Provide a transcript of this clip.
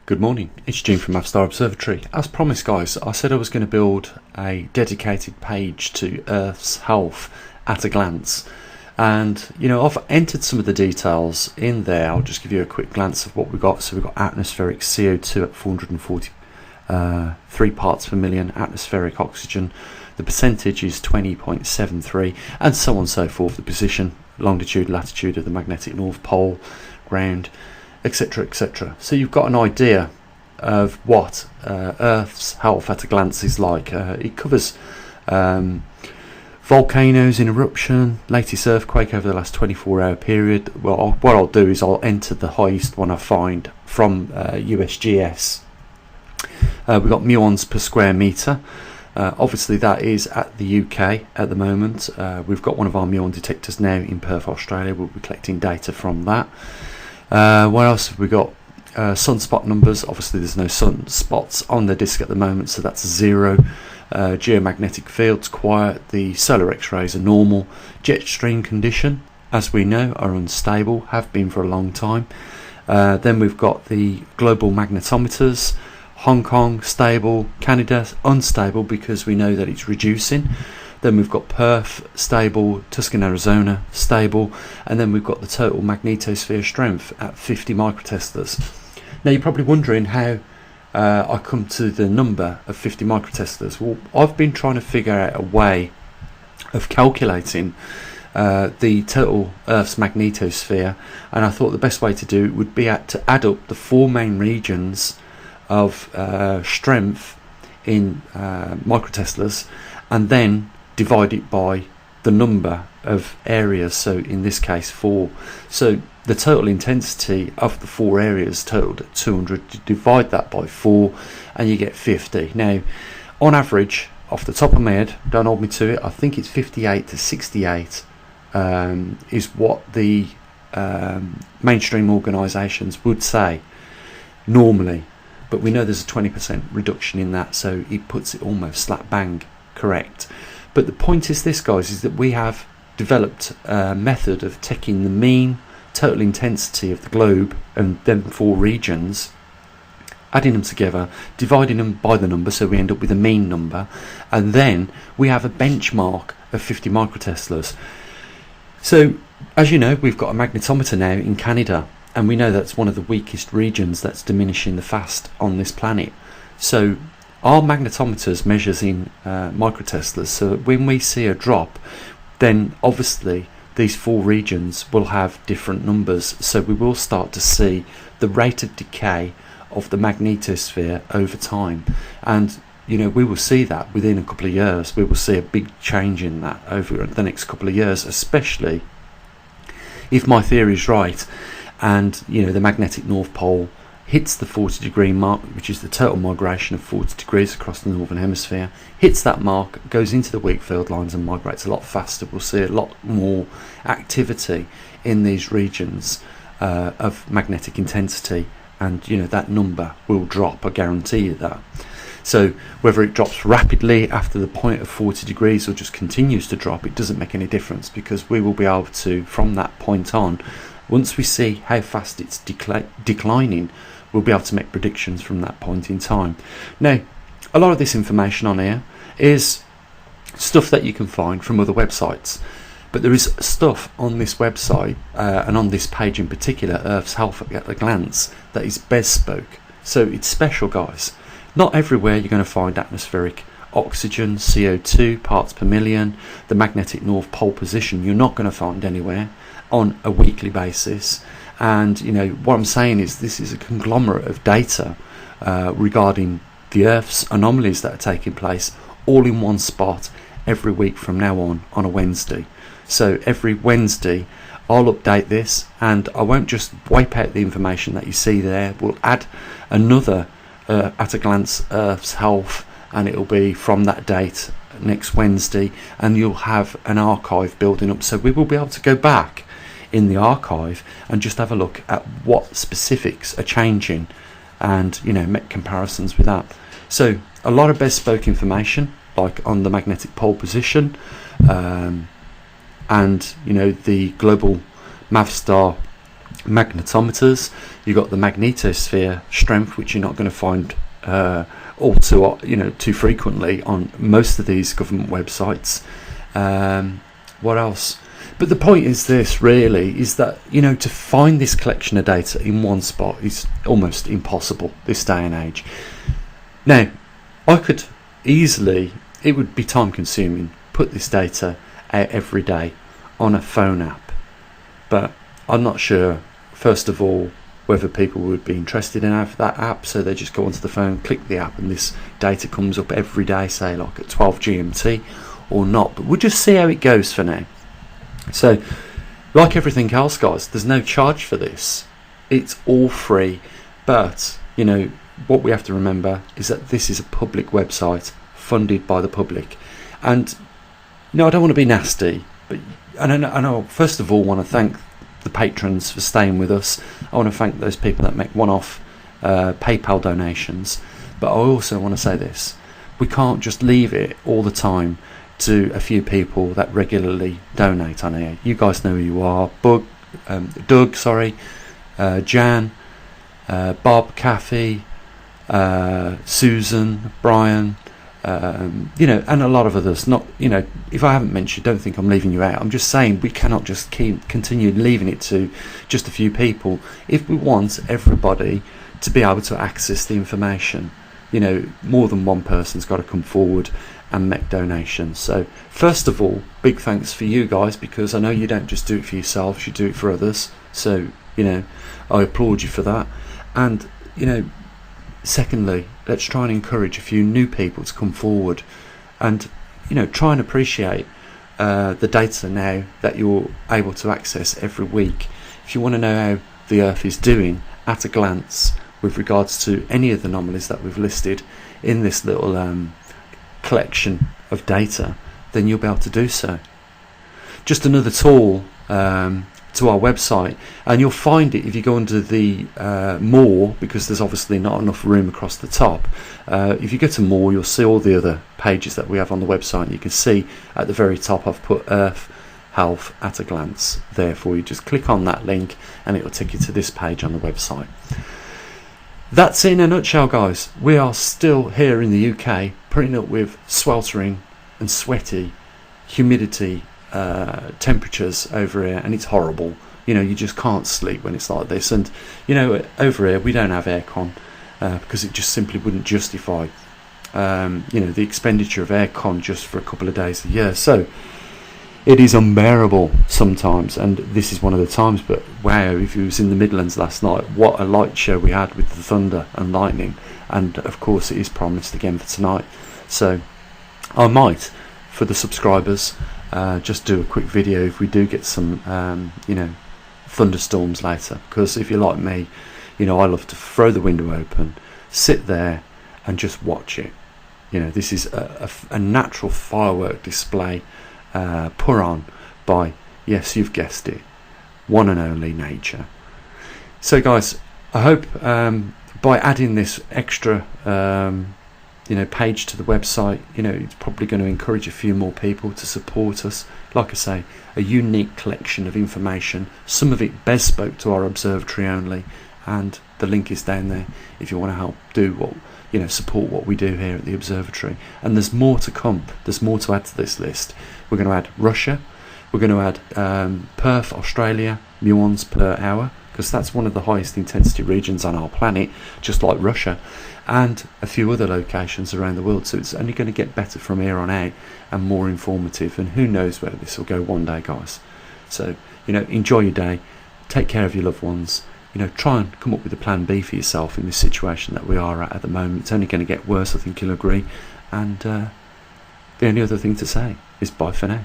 Good morning, it's Jim from maverickstar Observatory. As promised guys, I said I was going to build a dedicated page to Earth's health at a glance, and I've entered some of the details in there. I'll just give you a quick glance of what we've got. So we've got atmospheric CO2 at 443 parts per million, atmospheric oxygen, the percentage is 20.73, and so on and so forth, the position, longitude, latitude of the magnetic north pole, ground, etc, etc. So you've got an idea of what Earth's health at a glance is like. It covers volcanoes in eruption, latest earthquake over the last 24-hour period. Well, what I'll do is I'll enter the highest one I find from USGS. We've got muons per square metre. Obviously that is at the UK at the moment. We've got one of our muon detectors now in Perth, Australia. We'll be collecting data from that. What else have we got? Sunspot numbers. Obviously there's no sunspots on the disk at the moment, so that's 0. Geomagnetic fields quiet. The solar x-rays are normal. Jet stream condition, as we know, are unstable, have been for a long time. Then we've got the global magnetometers. Hong Kong stable, Canada unstable because we know that it's reducing. Then we've got Perth stable, Tucson, Arizona stable, and then we've got the total magnetosphere strength at 50 microteslas. Now you're probably wondering how I come to the number of 50 microteslas. Well, I've been trying to figure out a way of calculating the total Earth's magnetosphere, and I thought the best way to do it would be to add up the 4 main regions of strength in microteslas, and then divide it by the number of areas, so in this case 4. So the total intensity of the 4 areas totaled at 200. You divide that by 4 and you get 50. Now on average, off the top of my head, don't hold me to it, I think it's 58 to 68 is what the mainstream organisations would say normally, but we know there's a 20% reduction in that, so it puts it almost slap bang correct. But the point is this, guys, is that we have developed a method of taking the mean total intensity of the globe and then 4 regions, adding them together, dividing them by the number, so we end up with a mean number, and then we have a benchmark of 50 microteslas. So as you know, we've got a magnetometer now in Canada, and we know that's one of the weakest regions that's diminishing the fast on this planet. So our magnetometers measures in microteslas, so when we see a drop, then obviously these 4 regions will have different numbers, so we will start to see the rate of decay of the magnetosphere over time, and we will see that within a couple of years. We will see a big change in that over the next couple of years, especially if my theory is right and the magnetic north pole hits the 40-degree mark, which is the total migration of 40 degrees across the northern hemisphere, hits that mark, goes into the weak field lines and migrates a lot faster. We'll see a lot more activity in these regions of magnetic intensity, and that number will drop, I guarantee you that. So whether it drops rapidly after the point of 40 degrees or just continues to drop, it doesn't make any difference, because we will be able to, from that point on, once we see how fast it's declining, we'll be able to make predictions from that point in time. Now, a lot of this information on here is stuff that you can find from other websites, but there is stuff on this website and on this page in particular, Earth's Health at a Glance, that is bespoke. So it's special, guys. Not everywhere you're going to find atmospheric oxygen, CO2 parts per million, the magnetic north pole position. You're not going to find anywhere on a weekly basis. And what I'm saying is this is a conglomerate of data regarding the Earth's anomalies that are taking place all in one spot every week from now on a Wednesday. So every Wednesday I'll update this, and I won't just wipe out the information that you see there. We'll add another at a glance Earth's health, and it'll be from that date next Wednesday, and you'll have an archive building up, so we will be able to go back in the archive and just have a look at what specifics are changing and make comparisons with that. So a lot of bespoke information, like on the magnetic pole position, and the global maverickstar magnetometers. You've got the magnetosphere strength, which you're not going to find all too frequently on most of these government websites. What else? But the point is this, really, is that, to find this collection of data in one spot is almost impossible this day and age. Now, I could easily, it would be time consuming, put this data out every day on a phone app. But I'm not sure, first of all, whether people would be interested in that app, so they just go onto the phone, click the app, and this data comes up every day, say like at 12 GMT or not. But we'll just see how it goes for now. So, like everything else, guys, there's no charge for this. It's all free. But, what we have to remember is that this is a public website funded by the public. And, I don't want to be nasty, but I know, first of all, want to thank the patrons for staying with us. I want to thank those people that make one-off PayPal donations. But I also want to say this. We can't just leave it all the time to a few people that regularly donate on here. You guys know who you are. Doug, Jan, Bob, Kathy, Susan, Brian, and a lot of others. Not, if I haven't mentioned, don't think I'm leaving you out. I'm just saying we cannot just continue leaving it to just a few people if we want everybody to be able to access the information. More than one person's got to come forward and make donations. So first of all, big thanks for you guys, because I know you don't just do it for yourselves, you do it for others. So I applaud you for that. And secondly, let's try and encourage a few new people to come forward and try and appreciate the data now that you're able to access every week. If you want to know how the Earth is doing at a glance with regards to any of the anomalies that we've listed in this little collection of data, then you'll be able to do so. Just another tool to our website, and you'll find it if you go under the more, because there's obviously not enough room across the top. If you go to more, you'll see all the other pages that we have on the website, and you can see at the very top I've put Earth Health at a glance there for you. Just click on that link and it will take you to this page on the website. That's it in a nutshell, guys. We are still here in the UK, putting up with sweltering and sweaty humidity temperatures over here, and it's horrible. You just can't sleep when it's like this. And over here we don't have aircon because it just simply wouldn't justify the expenditure of aircon just for a couple of days a year. So it is unbearable sometimes, and this is one of the times. But wow, if it was in the Midlands last night, what a light show we had with the thunder and lightning. And of course it is promised again for tonight. So I might, for the subscribers, just do a quick video if we do get some thunderstorms later, because if you're like me, I love to throw the window open, sit there and just watch it. This is a natural firework display put on by, yes, you've guessed it, one and only nature. So guys, I hope by adding this extra page to the website, it's probably going to encourage a few more people to support us. Like I say, a unique collection of information, some of it bespoke to our observatory only, and the link is down there if you want to help do what support what we do here at the observatory. And there's more to come. There's more to add to this list. We're going to add Russia, we're going to add Perth, Australia, muons per hour, because that's one of the highest intensity regions on our planet, just like Russia, and a few other locations around the world. So it's only going to get better from here on out and more informative, and who knows where this will go one day, guys. So enjoy your day, take care of your loved ones, try and come up with a plan B for yourself in this situation that we are at the moment. It's only going to get worse, I think you'll agree. And the only other thing to say is bye for now.